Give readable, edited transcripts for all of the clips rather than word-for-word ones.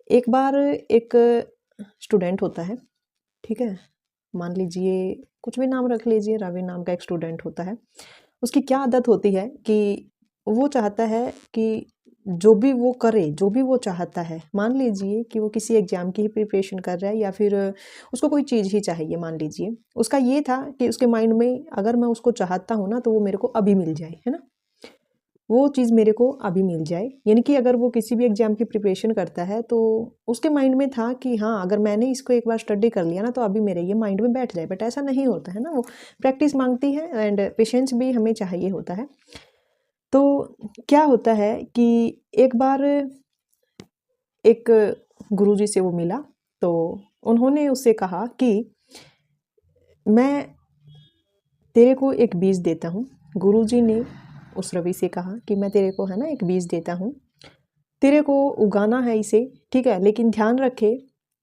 एक बार एक स्टूडेंट होता है, ठीक है? मान लीजिए कुछ भी नाम रख लीजिए, रवि नाम का एक स्टूडेंट होता है। उसकी क्या आदत होती है कि वो चाहता है कि जो भी वो करे, जो भी वो चाहता है, मान लीजिए कि वो किसी एग्ज़ाम की ही प्रिपरेशन कर रहा है या फिर उसको कोई चीज़ ही चाहिए मान लीजिए। उसका ये था कि उसके माइंड में अगर मैं उसको चाहता हूँ ना, तो वो मेरे को अभी मिल जाए, है ना? वो चीज़ मेरे को अभी मिल जाए, यानी कि अगर वो किसी भी एग्ज़ाम की प्रिपरेशन करता है तो उसके माइंड में था कि हाँ, अगर मैंने इसको एक बार स्टडी कर लिया ना तो अभी मेरे ये माइंड में बैठ जाए, बट ऐसा नहीं होता है ना, वो प्रैक्टिस मांगती है एंड पेशेंस भी हमें चाहिए होता है। तो क्या होता है कि एक बार एक गुरुजी से वो मिला, तो उन्होंने उससे कहा कि मैं तेरे को एक बीज देता हूँ। गुरुजी ने उस रवि से कहा कि मैं तेरे को है ना एक बीज देता हूँ, तेरे को उगाना है इसे, ठीक है? लेकिन ध्यान रखे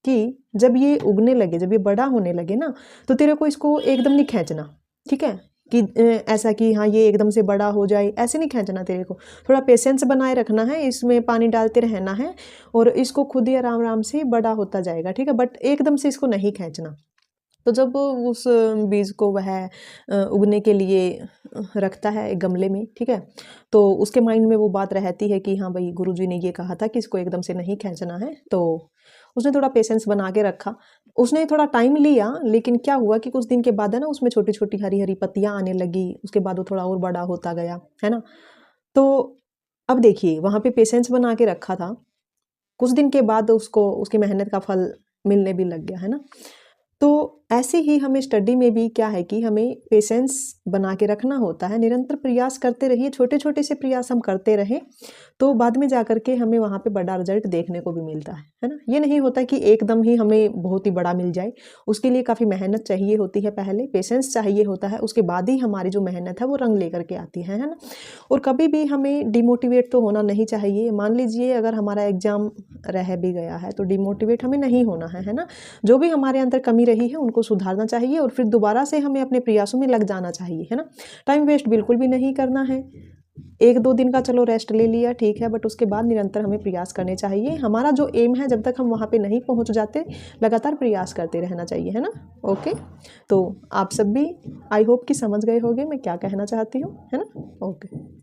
कि जब ये उगने लगे, जब ये बड़ा होने लगे ना, तो तेरे को इसको एकदम नहीं खींचना, ठीक है? कि ऐसा कि हाँ, ये एकदम से बड़ा हो जाए, ऐसे नहीं खींचना तेरे को। थोड़ा पेशेंस बनाए रखना है, इसमें पानी डालते रहना है और इसको खुद ही आराम-आराम से बड़ा होता जाएगा, ठीक है? बट एकदम से इसको नहीं खींचना। तो जब उस बीज को वह उगने के लिए रखता है एक गमले में, ठीक है? तो उसके माइंड में वो बात रहती है कि हाँ भाई, गुरुजी ने ये कहा था कि इसको एकदम से नहीं खींचना है, तो उसने थोड़ा पेशेंस बना के रखा। उसने थोड़ा टाइम लिया, लेकिन क्या हुआ कि कुछ दिन के बाद है ना उसमें छोटी-छोटी हरी-हरी पत्तियाँ आने लगी, उसके बाद वो थोड़ा और बड़ा होता गया, है ना? तो अब देखिए वहाँ पे पेशेंस बना के रखा था, कुछ दिन के बाद उसको उसकी मेहनत का फल मिलने भी लग गया, है ना? तो ऐसे ही हमें स्टडी में भी क्या है कि हमें पेशेंस बना के रखना होता है, निरंतर प्रयास करते रहिए, छोटे-छोटे से प्रयास हम करते रहें, तो बाद में जाकर के हमें वहाँ पे बड़ा रिज़ल्ट देखने को भी मिलता है ना? ये नहीं होता कि एकदम ही हमें बहुत ही बड़ा मिल जाए, उसके लिए काफ़ी मेहनत चाहिए होती है पहले, पेशेंस चाहिए होता है, उसके बाद ही हमारी जो मेहनत है वो रंग लेकर के आती है ना? और कभी भी हमें डिमोटिवेट तो होना नहीं चाहिए। मान लीजिए अगर हमारा एग्ज़ाम रह भी गया है, तो डिमोटिवेट हमें नहीं होना है ना? जो भी हमारे अंदर कमी रही है उनको सुधारना चाहिए और फिर दोबारा से हमें अपने प्रयासों में लग जाना चाहिए, है ना? टाइम वेस्ट बिल्कुल भी नहीं करना है। 1-2 दिन का चलो रेस्ट ले लिया ठीक है, बट उसके बाद निरंतर हमें प्रयास करने चाहिए। हमारा जो एम है जब तक हम वहाँ पे नहीं पहुँच जाते, लगातार प्रयास करते रहना चाहिए, है ना? ओके, तो आप सब भी आई होप कि समझ गए होंगे मैं क्या कहना चाहती हूँ, है ना? ओके।